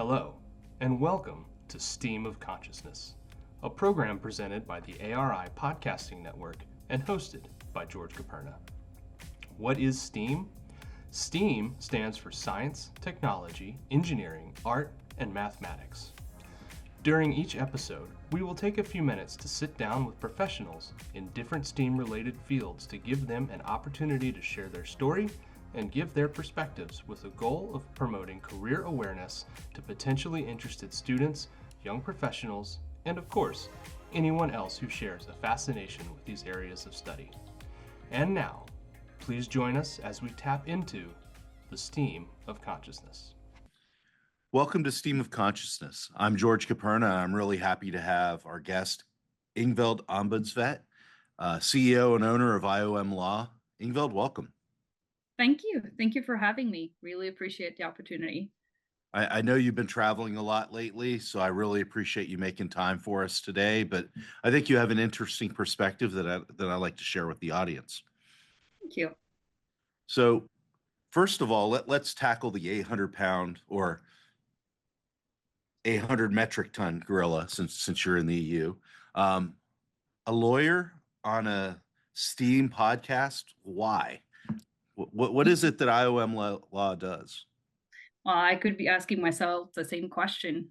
Hello, and welcome to S.T.E.A.M of Consciousness, a program presented by the ARI Podcasting Network and hosted by George Koperna. What is S.T.E.A.M? S.T.E.A.M stands for Science, Technology, Engineering, Art, and Mathematics. During each episode, we will take a few minutes to sit down with professionals in different STEAM-related fields to give them an opportunity to share their story and give their perspectives with the goal of promoting career awareness to potentially interested students, young professionals, and of course, anyone else who shares a fascination with these areas of study. And now, please join us as we tap into the STEAM of consciousness. Welcome to STEAM of Consciousness. I'm George Koperna. I'm really happy to have our guest, Ingvild Ombudstvedt, CEO and owner of IOM Law. Ingvild, welcome. Thank you. Thank you for having me. Really appreciate the opportunity. I know you've been traveling a lot lately, so I really appreciate you making time for us today, but I think you have an interesting perspective that I'd like to share with the audience. Thank you. So first of all, let's tackle the 800-pound or 800 metric ton gorilla since you're in the EU. A lawyer on a STEAM podcast, why? What is it that IOM Law does? Well, I could be asking myself the same question.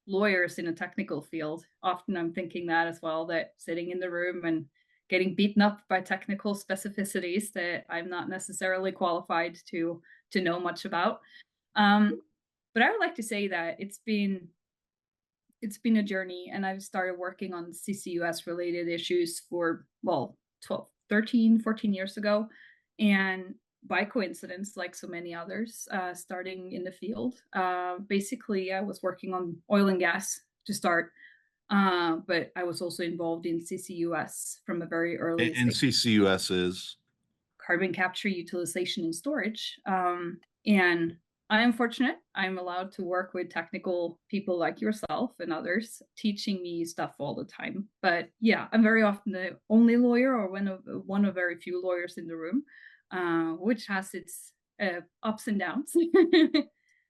Lawyers in a technical field, often I'm thinking that as well, that sitting in the room and getting beaten up by technical specificities that I'm not necessarily qualified to know much about. But I would like to say that it's been a journey, and I've started working on CCUS related issues for, 14 years ago. And by coincidence, like so many others, starting in the field, basically I was working on oil and gas to start, but I was also involved in CCUS from a very early stage. And CCUS is? Carbon capture, utilization, and storage. And I am fortunate. I'm allowed to work with technical people like yourself and others teaching me stuff all the time. But yeah, I'm very often the only lawyer or one of very few lawyers in the room, which has its ups and downs.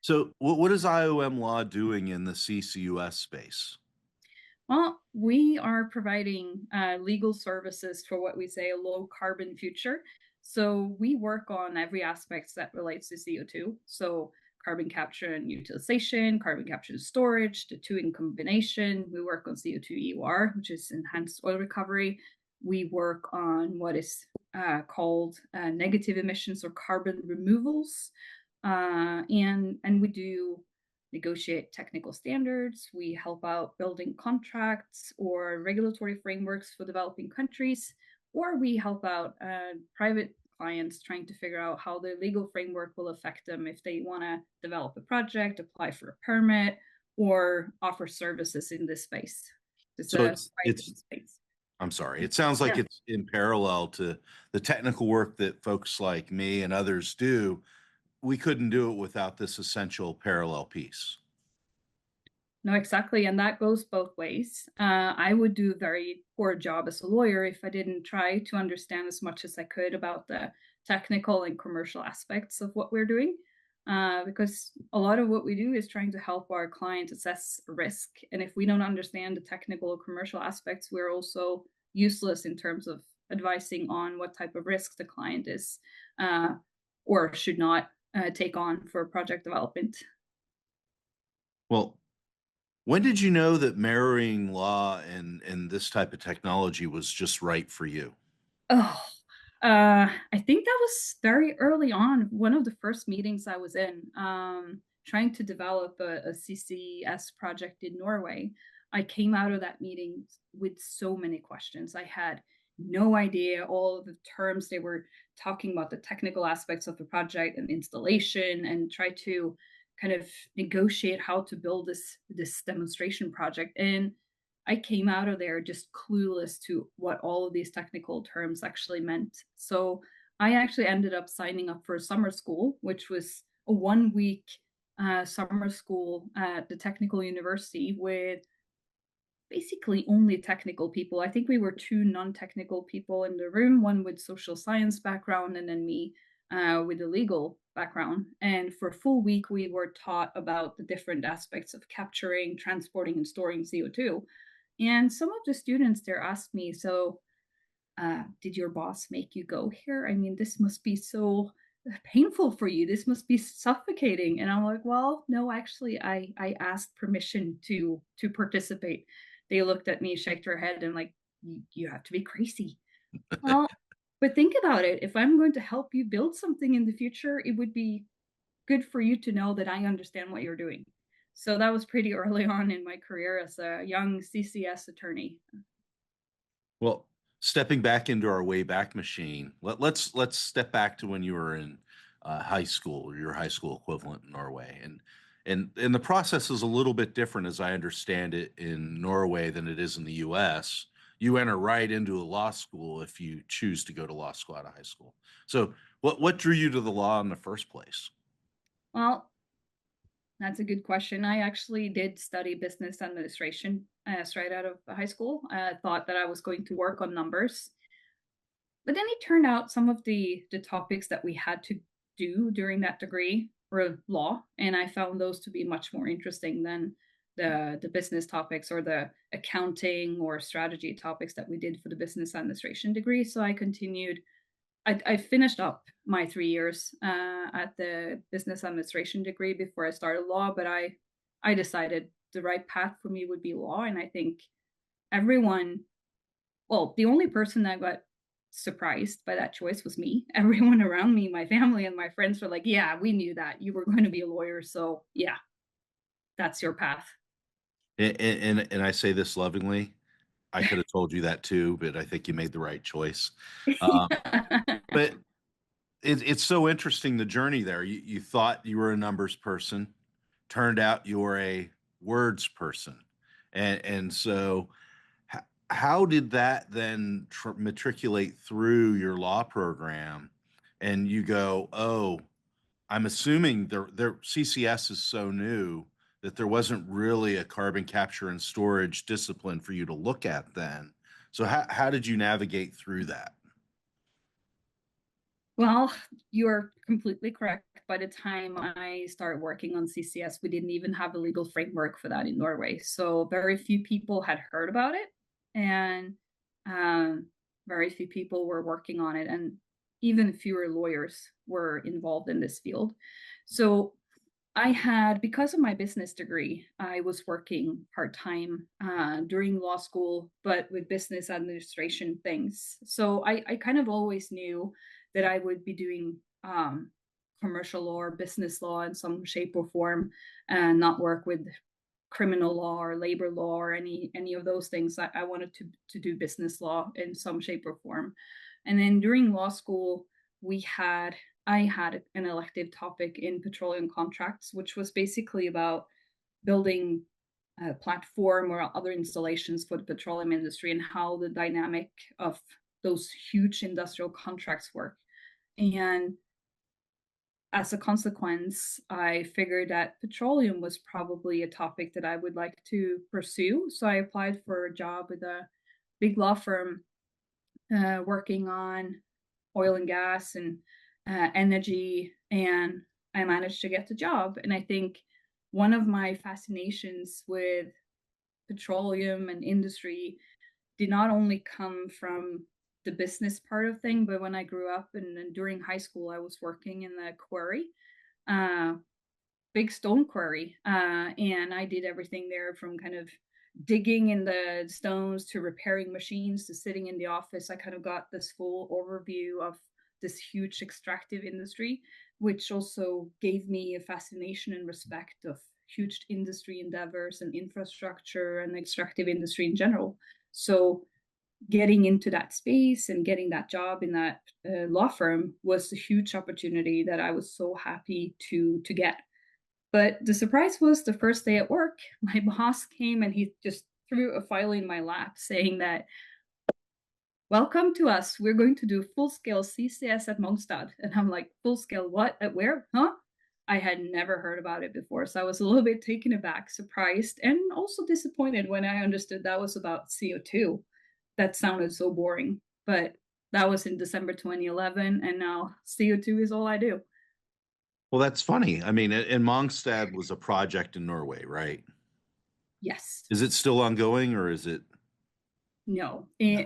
So what is IOM Law doing in the CCUS space? Well, we are providing legal services for what we say a low carbon future. So we work on every aspect that relates to CO2. So carbon capture and utilization, carbon capture and storage, the two in combination. We work on CO2 EOR, which is enhanced oil recovery. We work on what is called negative emissions or carbon removals. And we do negotiate technical standards. We help out building contracts or regulatory frameworks for developing countries, or we help out private clients trying to figure out how the legal framework will affect them if they want to develop a project, apply for a permit, or offer services in this space. I'm sorry. It sounds like it's in parallel to the technical work that folks like me and others do. We couldn't do it without this essential parallel piece. No, exactly. And that goes both ways. I would do a very poor job as a lawyer if I didn't try to understand as much as I could about the technical and commercial aspects of what we're doing. Because a lot of what we do is trying to help our clients assess risk. And if we don't understand the technical or commercial aspects, we're also useless in terms of advising on what type of risk the client is or should not take on for project development. Well, when did you know that marrying law and this type of technology was just right for you? I think that was very early on. One of the first meetings I was in, trying to develop a CCS project in Norway. I came out of that meeting with so many questions. I had no idea all of the terms they were talking about, the technical aspects of the project and installation, and try to kind of negotiate how to build this demonstration project. And I came out of there just clueless to what all of these technical terms actually meant. So I actually ended up signing up for a summer school, which was a 1-week summer school at the technical university with basically only technical people. I think we were 2 non-technical people in the room, one with social science background and then me with a legal background. And for a full week, we were taught about the different aspects of capturing, transporting, and storing CO2. And some of the students there asked me, so did your boss make you go here? I mean, this must be so painful for you. This must be suffocating. And I'm like, well, no, actually, I asked permission to participate. They looked at me, shake their head, and like, you have to be crazy. Well, but think about it. If I'm going to help you build something in the future, it would be good for you to know that I understand what you're doing. So that was pretty early on in my career as a young CCS attorney. Well, stepping back into our way back machine, let's step back to when you were in high school, or your high school equivalent in Norway, and the process is a little bit different, as I understand it, in Norway than it is in the U.S. You enter right into a law school if you choose to go to law school out of high school. So, what drew you to the law in the first place? Well, that's a good question. I actually did study business administration straight out of high school. I thought that I was going to work on numbers. But then it turned out some of the topics that we had to do during that degree were law, and I found those to be much more interesting than the business topics or the accounting or strategy topics that we did for the business administration degree. So I continued. I finished up my 3 years at the business administration degree before I started law, but I decided the right path for me would be law, and I think everyone, well, the only person that got surprised by that choice was me. Everyone around me, my family and my friends were like, yeah, we knew that you were going to be a lawyer. So yeah, that's your path. And I say this lovingly. I could have told you that too, but I think you made the right choice. Um, but it's so interesting, the journey there. You thought you were a numbers person, turned out you were a words person, and so how did that then matriculate through your law program? And you go, oh, I'm assuming their CCS is so new that there wasn't really a carbon capture and storage discipline for you to look at then. So how did you navigate through that? Well, you're completely correct. By the time I started working on CCS, we didn't even have a legal framework for that in Norway. So very few people had heard about it, and um, very few people were working on it, and even fewer lawyers were involved in this field. So I had, because of my business degree, I was working part time during law school, but with business administration things. So I kind of always knew that I would be doing commercial law or business law in some shape or form, and not work with criminal law or labor law or any of those things. I wanted to do business law in some shape or form. And then during law school, we had I had an elective topic in petroleum contracts, which was basically about building a platform or other installations for the petroleum industry and how the dynamic of those huge industrial contracts work. And as a consequence, I figured that petroleum was probably a topic that I would like to pursue. So I applied for a job with a big law firm working on oil and gas and energy, and I managed to get the job. And I think one of my fascinations with petroleum and industry did not only come from the business part of thing, but when I grew up and during high school, I was working in the quarry, uh, big stone quarry, and I did everything there from kind of digging in the stones to repairing machines to sitting in the office. I kind of got this full overview of this huge extractive industry, which also gave me a fascination and respect of huge industry endeavors and infrastructure and the extractive industry in general. So getting into that space and getting that job in that law firm was a huge opportunity that I was so happy to get. But the surprise was the first day at work, my boss came and he just threw a file in my lap saying that, welcome to us. We're going to do full scale CCS at Mongstad. And I'm like, full scale what? At where? Huh? I had never heard about it before. So I was a little bit taken aback, surprised, and also disappointed when I understood that was about CO2. That sounded so boring. But that was in December 2011. And now CO2 is all I do. Well, that's funny. I mean, and Mongstad was a project in Norway, right? Yes. Is it still ongoing or is it? No. No.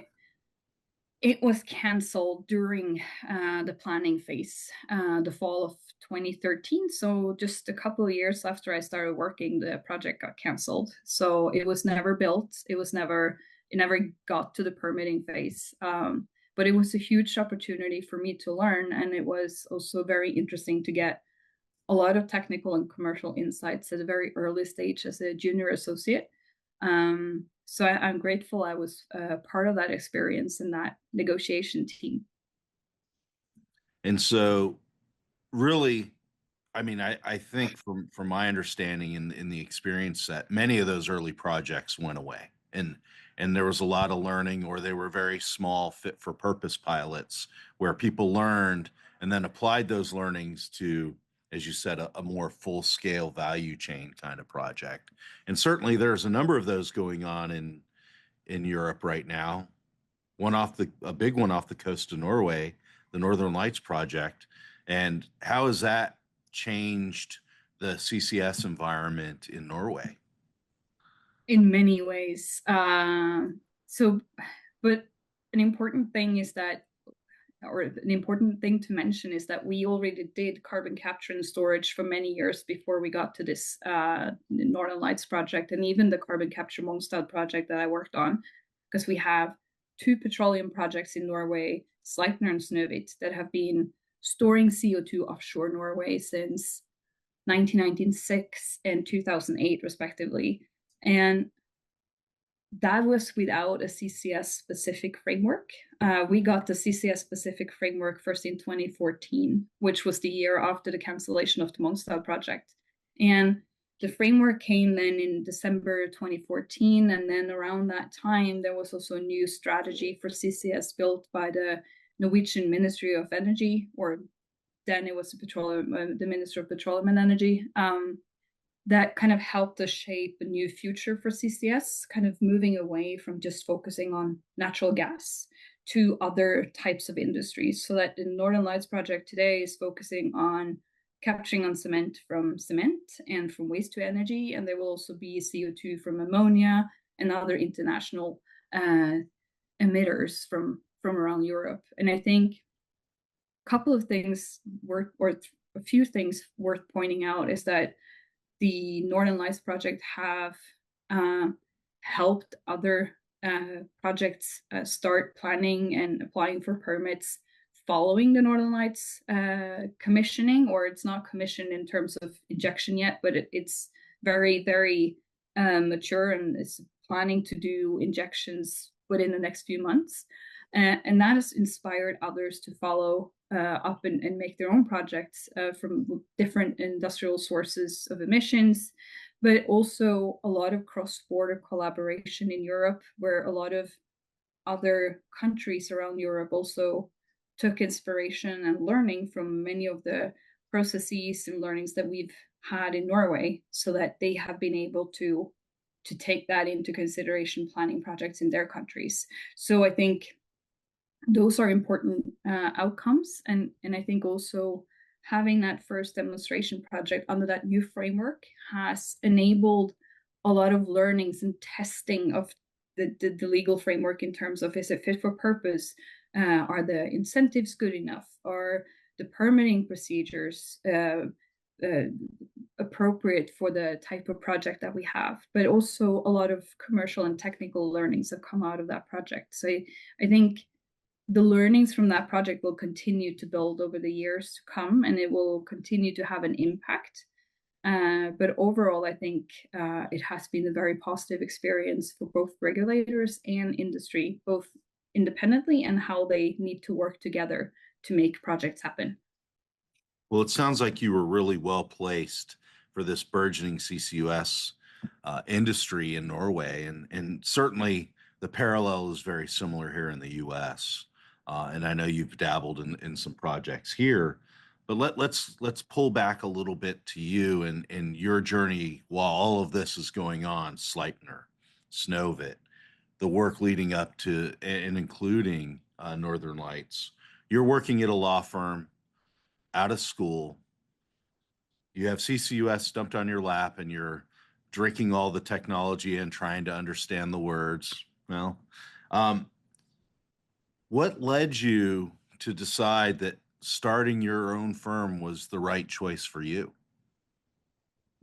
It was canceled during the planning phase, the fall of 2013. So just a couple of years after I started working, the project got canceled. So it was never built. It never got to the permitting phase. But it was a huge opportunity for me to learn, and it was also very interesting to get a lot of technical and commercial insights at a very early stage as a junior associate. So I'm grateful I was part of that experience in that negotiation team. And so really, I mean, I think from my understanding in the experience set, many of those early projects went away, and there was a lot of learning, or they were very small fit for purpose pilots where people learned and then applied those learnings to, as you said, a more full scale value chain kind of project. And certainly there's a number of those going on in Europe right now. A big one off the coast of Norway, the Northern Lights project. And how has that changed the CCS environment in Norway? In many ways. So, but an important thing is that, or an important thing to mention is that we already did carbon capture and storage for many years before we got to this Northern Lights project, and even the carbon capture Mongstad project that I worked on, because we have two petroleum projects in Norway, Sleipner and Snøhvit, that have been storing CO2 offshore Norway since 1996 and 2008, respectively. And that was without a CCS specific framework. We got the CCS specific framework first in 2014, which was the year after the cancellation of the Mongstad project. And the framework came then in December 2014. And then around that time, there was also a new strategy for CCS built by the Norwegian Ministry of Energy, or then it was the Minister of Petroleum and Energy. That kind of helped us shape a new future for CCS, kind of moving away from just focusing on natural gas to other types of industries. So that the Northern Lights project today is focusing on capturing on cement and from waste to energy. And there will also be CO2 from ammonia and other international emitters from around Europe. And I think a couple of things a few things worth pointing out is that the Northern Lights project have helped other projects start planning and applying for permits following the Northern Lights commissioning, or it's not commissioned in terms of injection yet, but it's very, very mature and is planning to do injections within the next few months. And that has inspired others to follow up and make their own projects from different industrial sources of emissions, but also a lot of cross-border collaboration in Europe, where a lot of other countries around Europe also took inspiration and learning from many of the processes and learnings that we've had in Norway, so that they have been able to take that into consideration planning projects in their countries. So I think those are important outcomes. And I think also having that first demonstration project under that new framework has enabled a lot of learnings and testing of the legal framework in terms of, is it fit for purpose? Are the incentives good enough? Are the permitting procedures appropriate for the type of project that we have? But also a lot of commercial and technical learnings have come out of that project. So I think the learnings from that project will continue to build over the years to come, and it will continue to have an impact. But overall, I think it has been a very positive experience for both regulators and industry, both independently and how they need to work together to make projects happen. Well, it sounds like you were really well placed for this burgeoning CCUS industry in Norway, and certainly the parallel is very similar here in the U.S. And I know you've dabbled in some projects here, but let's pull back a little bit to you and your journey while all of this is going on. Sleipner, Snøhvit, the work leading up to and including Northern Lights. You're working at a law firm out of school, You have CCUS dumped on your lap and you're drinking all the technology and trying to understand the words. Well, um, what led you to decide that starting your own firm was the right choice for you?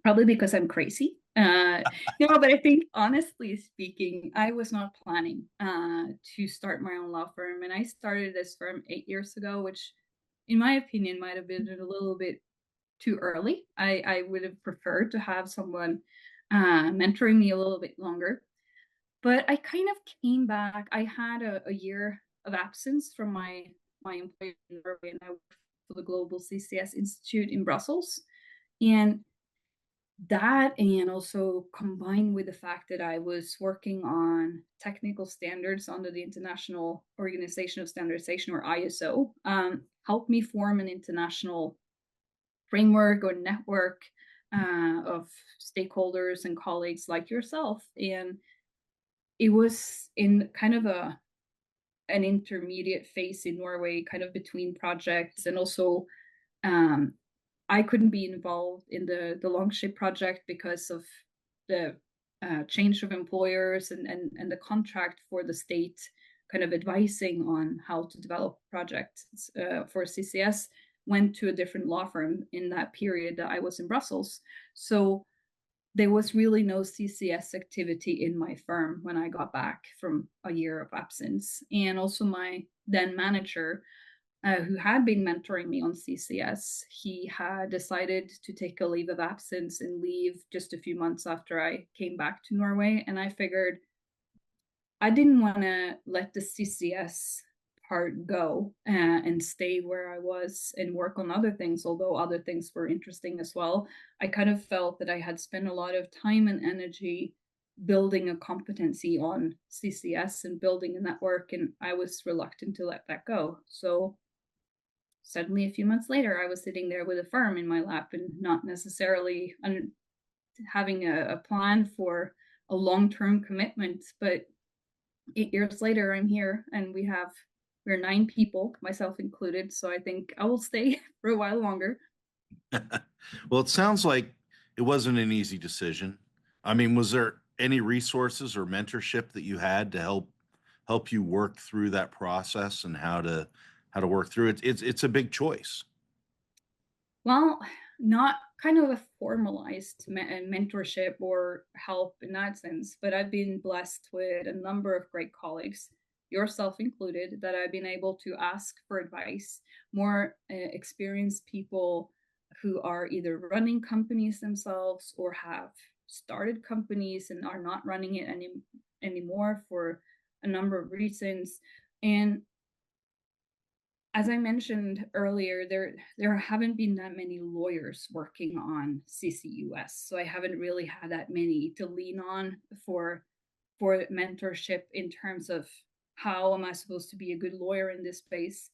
Probably because I'm crazy. No, but I think honestly speaking, I was not planning to start my own law firm. And I started this firm 8 years ago, which in my opinion might have been a little bit too early. I would have preferred to have someone mentoring me a little bit longer. But I kind of came back. I had a year of absence from my employer in Norway, and I worked for the Global CCS Institute in Brussels. And that, and also combined with the fact that I was working on technical standards under the International Organization of Standardization, or ISO, helped me form an international framework or network of stakeholders and colleagues like yourself. And it was in kind of an intermediate phase in Norway, kind of between projects, and also um, I couldn't be involved in the Longship project because of the change of employers, and the contract for the state kind of advising on how to develop projects for CCS went to a different law firm in that period that I was in Brussels. So there was really no CCS activity in my firm when I got back from a year of absence. And also my then manager, who had been mentoring me on CCS, he had decided to take a leave of absence and leave just a few months after I came back to Norway. And I figured I didn't want to let the CCS part go and stay where I was and work on other things, although other things were interesting as well. I kind of felt that I had spent a lot of time and energy building a competency on CCS and building a network, and I was reluctant to let that go. So suddenly, a few months later, I was sitting there with a firm in my lap and not necessarily having a plan for a long-term commitment. But 8 years later, I'm here, and we're 9 people, myself included. So I think I will stay for a while longer. Well, it sounds like it wasn't an easy decision. I mean, was there any resources or mentorship that you had to help you work through that process and how to work through it? It's a big choice. Well, not kind of a formalized mentorship or help in that sense, but I've been blessed with a number of great colleagues, yourself included, that I've been able to ask for advice, more experienced people who are either running companies themselves or have started companies and are not running it anymore for a number of reasons. And as I mentioned earlier, there haven't been that many lawyers working on CCUS, so I haven't really had that many to lean on for mentorship in terms of how am I supposed to be a good lawyer in this space.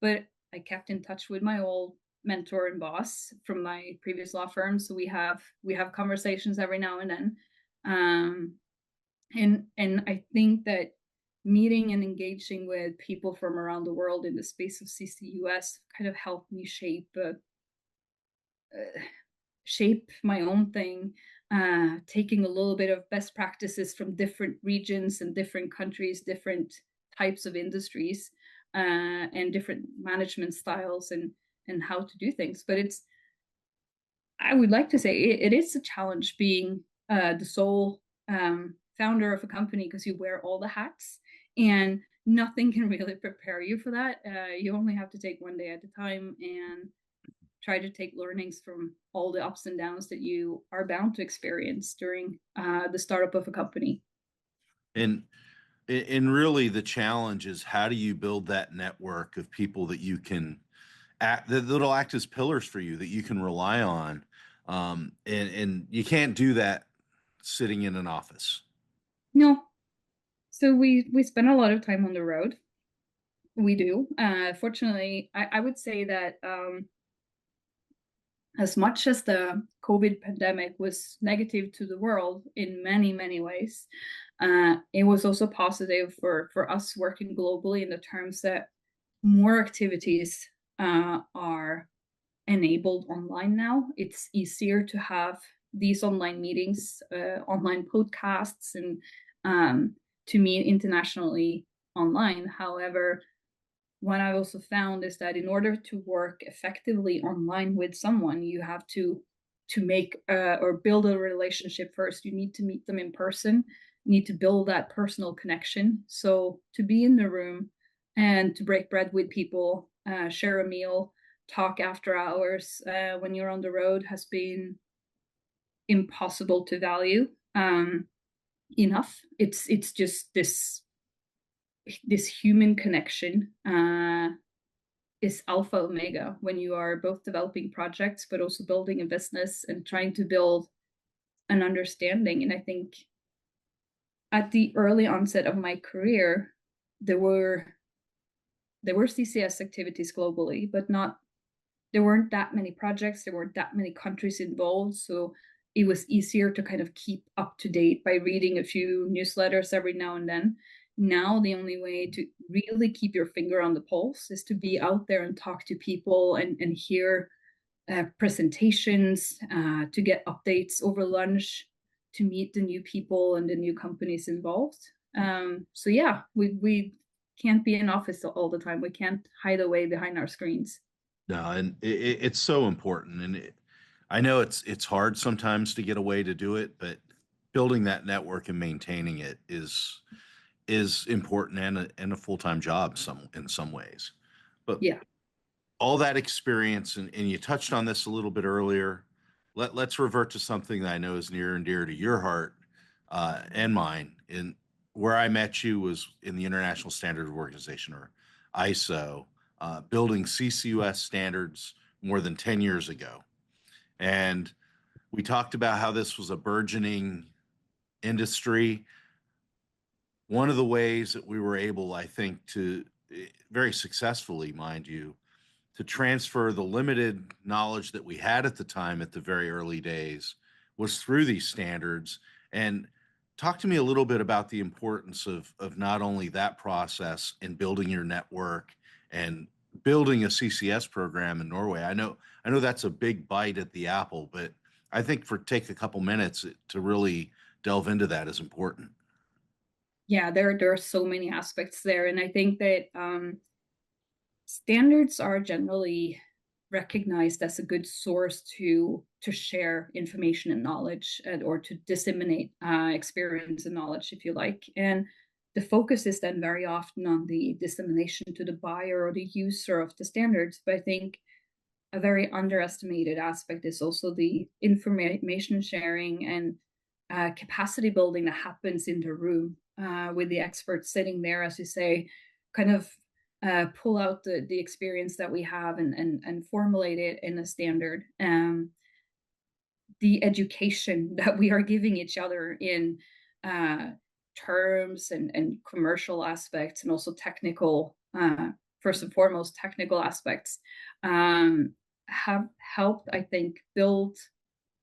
But I kept in touch with my old mentor and boss from my previous law firm, so we have conversations every now and then. Um, and I think that meeting and engaging with people from around the world in the space of CCUS kind of helped me shape my own thing, taking a little bit of best practices from different regions and different countries, different types of industries, and different management styles, and how to do things. But I would like to say it is a challenge being the sole founder of a company, because you wear all the hats, and nothing can really prepare you for that. You only have to take one day at a time and try to take learnings from all the ups and downs that you are bound to experience during the startup of a company. And really the challenge is how do you build that network of people that you can that'll act as pillars for you that you can rely on. And you can't do that sitting in an office. No, so we spend a lot of time on the road. We do. Fortunately, I would say that as much as the COVID pandemic was negative to the world in many, many ways, it was also positive for us working globally, in the terms that more activities are enabled online now. It's easier to have these online meetings, online podcasts, and to meet internationally online. However, what I also found is that in order to work effectively online with someone, you have to make or build a relationship first. You need to meet them in person. You need to build that personal connection. So to be in the room and to break bread with people, share a meal, talk after hours when you're on the road has been impossible to value enough. It's just this human connection is alpha omega when you are both developing projects but also building a business and trying to build an understanding. And I think at the early onset of my career, there were CCS activities globally, but there weren't that many projects, there weren't that many countries involved. So it was easier to kind of keep up to date by reading a few newsletters every now and then. Now, the only way to really keep your finger on the pulse is to be out there and talk to people and hear presentations, to get updates over lunch, to meet the new people and the new companies involved. So yeah, we can't be in office all the time. We can't hide away behind our screens. No, and it's so important. And I know it's hard sometimes to get away to do it, but building that network and maintaining it is important and a full-time job in some ways. But Yeah. all that experience, and you touched on this a little bit earlier. Let's revert to something that I know is near and dear to your heart and mine. In where I met you was in the International Standard Organization, or ISO, building CCUS standards more than 10 years ago. And we talked about how this was a burgeoning industry. One of the ways that we were able, I think, to very successfully, mind you, to transfer the limited knowledge that we had at the time at the very early days was through these standards. And talk to me a little bit about the importance of not only that process in building your network and building a CCS program in Norway. I know that's a big bite at the apple, but I think take a couple minutes to really delve into that is important. Yeah, there are so many aspects there. And I think that standards are generally recognized as a good source to share information and knowledge, or to disseminate experience and knowledge, if you like. And the focus is then very often on the dissemination to the buyer or the user of the standards. But I think a very underestimated aspect is also the information sharing and capacity building that happens in the room with the experts sitting there, as you say, kind of pull out the experience that we have and formulate it in a standard. The education that we are giving each other in terms and commercial aspects, and also technical, first and foremost, technical aspects, have helped, I think, build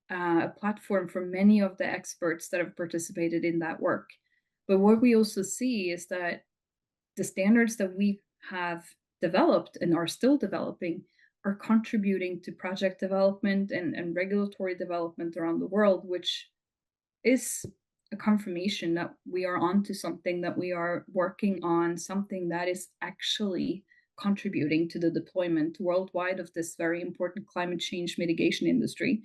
a platform for many of the experts that have participated in that work. But what we also see is that the standards that we have developed and are still developing are contributing to project development and regulatory development around the world, which is a confirmation that we are onto something, that we are working on something that is actually contributing to the deployment worldwide of this very important climate change mitigation industry.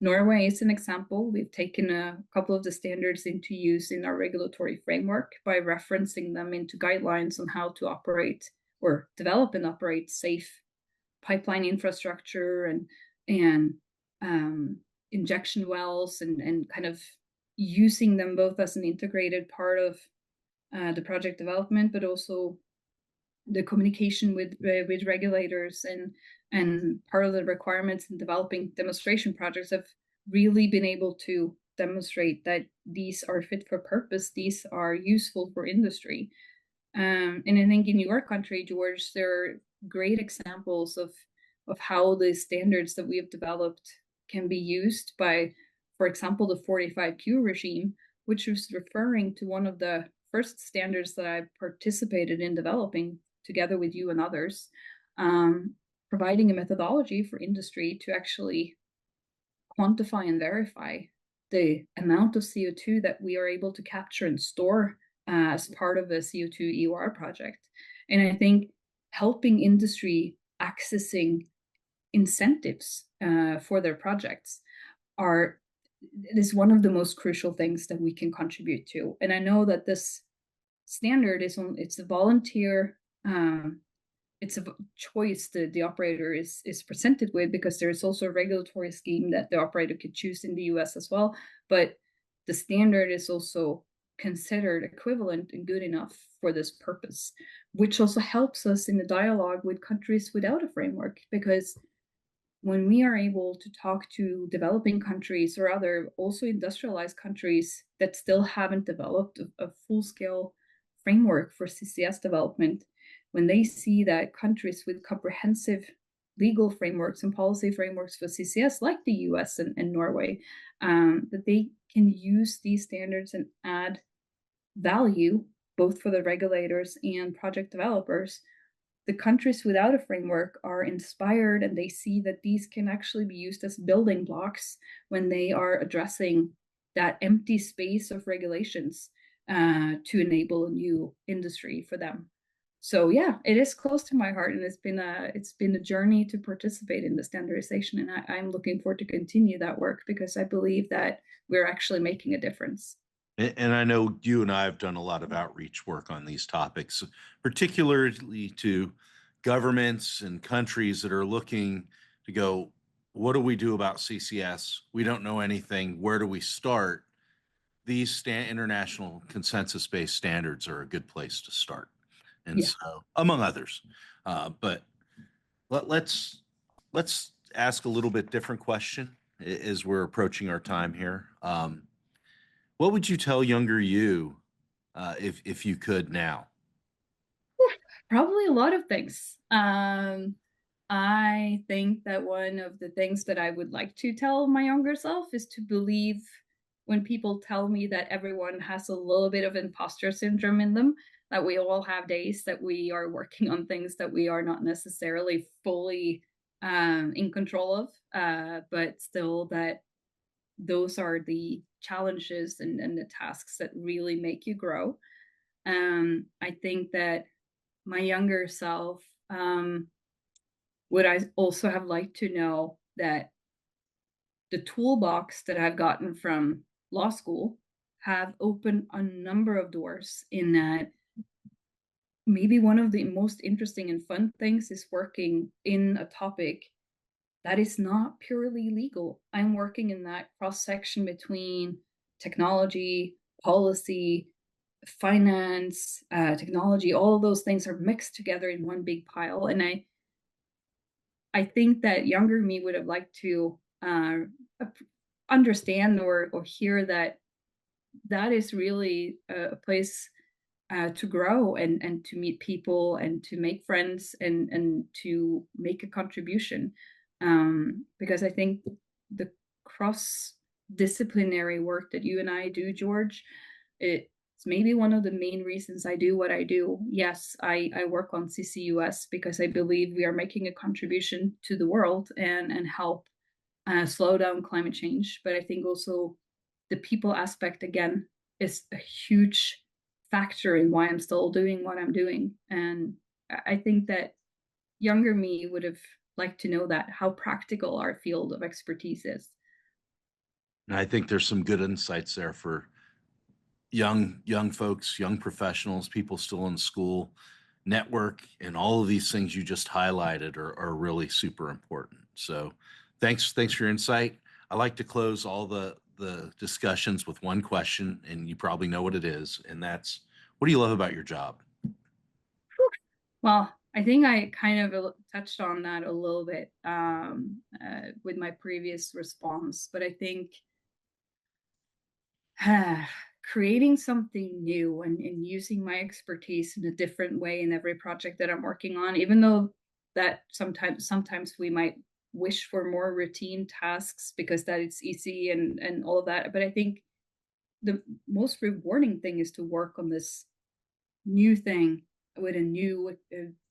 Norway is an example. We've taken a couple of the standards into use in our regulatory framework by referencing them into guidelines on how to operate or develop and operate safe pipeline infrastructure and injection wells, and kind of using them both as an integrated part of the project development, but also the communication with regulators, and part of the requirements in developing demonstration projects have really been able to demonstrate that these are fit for purpose, these are useful for industry. And I think in your country, George, there are great examples of how the standards that we have developed can be used by, for example, the 45Q regime, which was referring to one of the first standards that I participated in developing together with you and others, providing a methodology for industry to actually quantify and verify the amount of CO2 that we are able to capture and store as part of a CO2 EOR project. And I think helping industry accessing incentives for their projects is one of the most crucial things that we can contribute to. And I know that this standard it's a volunteer, it's a choice that the operator is presented with, because there is also a regulatory scheme that the operator could choose in the US as well. But the standard is also considered equivalent and good enough for this purpose, which also helps us in the dialogue with countries without a framework, because when we are able to talk to developing countries or other also industrialized countries that still haven't developed a full-scale framework for CCS development, when they see that countries with comprehensive legal frameworks and policy frameworks for CCS, like the US and Norway, that they can use these standards and add value both for the regulators and project developers, the countries without a framework are inspired, and they see that these can actually be used as building blocks when they are addressing that empty space of regulations to enable a new industry for them. So yeah, it is close to my heart, and it's been a journey to participate in the standardization, and I'm looking forward to continue that work, because I believe that we're actually making a difference. And I know you and I have done a lot of outreach work on these topics, particularly to governments and countries that are looking to go, what do we do about CCS? We don't know anything. Where do we start? These international consensus-based standards are a good place to start. And Yeah. so, among others, but let's ask a little bit different question as we're approaching our time here. What would you tell younger you if you could now? Probably a lot of things. I think that one of the things that I would like to tell my younger self is to believe when people tell me that everyone has a little bit of imposter syndrome in them, that we all have days that we are working on things that we are not necessarily fully in control of, but still that those are the challenges and the tasks that really make you grow. I think that my younger self would I also have liked to know that the toolbox that I've gotten from law school have opened a number of doors, in that maybe one of the most interesting and fun things is working in a topic that is not purely legal. I'm working in that cross section between technology, policy, finance, technology. All of those things are mixed together in one big pile. And I think that younger me would have liked to understand or hear that that is really a place to grow and to meet people and to make friends and to make a contribution. Because I think the cross-disciplinary work that you and I do, George, it's maybe one of the main reasons I do what I do. Yes, I work on CCUS because I believe we are making a contribution to the world and help slow down climate change. But I think also the people aspect, again, is a huge factor in why I'm still doing what I'm doing. And I think that younger me would have liked to know that, how practical our field of expertise is. And I think there's some good insights there for young folks, young professionals, people still in school. Network and all of these things you just highlighted are really super important. So thanks for your insight. I like to close all the discussions with one question, and you probably know what it is, and that's, what do you love about your job? Well, I think I kind of touched on that a little bit with my previous response, but I think creating something new and using my expertise in a different way in every project that I'm working on, even though that sometimes we might wish for more routine tasks because that it's easy and all of that. But I think the most rewarding thing is to work on this new thing with a new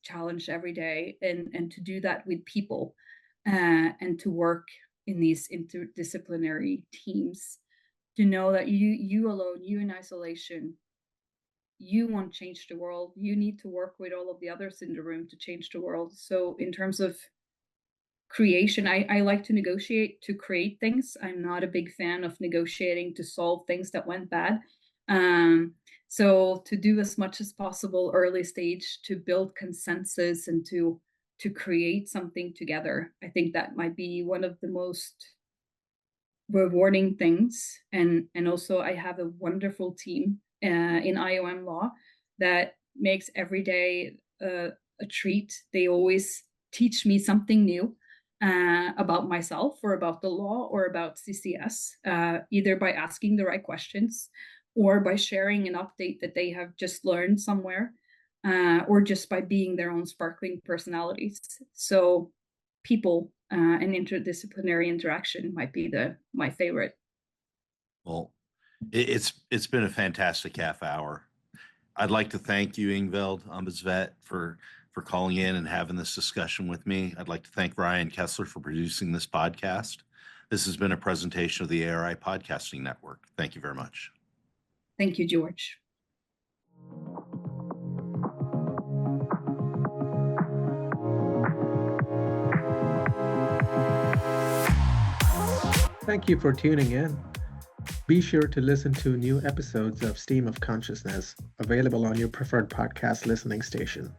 challenge every day, and to do that with people, and to work in these interdisciplinary teams, to know that you alone, you in isolation, you won't change the world. You need to work with all of the others in the room to change the world. So in terms of creation, I like to negotiate to create things. I'm not a big fan of negotiating to solve things that went bad. So to do as much as possible early stage, to build consensus and to create something together, I think that might be one of the most rewarding things. And also I have a wonderful team in IOM Law that makes every day a treat. They always teach me something new about myself or about the law or about CCS, either by asking the right questions or by sharing an update that they have just learned somewhere, or just by being their own sparkling personalities. So people and interdisciplinary interaction might be my favorite. Well, it's been a fantastic half hour. I'd like to thank you, Ingvild Ombudstvedt, for calling in and having this discussion with me. I'd like to thank Ryan Kessler for producing this podcast. This has been a presentation of the ARI Podcasting Network. Thank you very much. Thank you, George. Thank you for tuning in. Be sure to listen to new episodes of Stream of Consciousness, available on your preferred podcast listening station.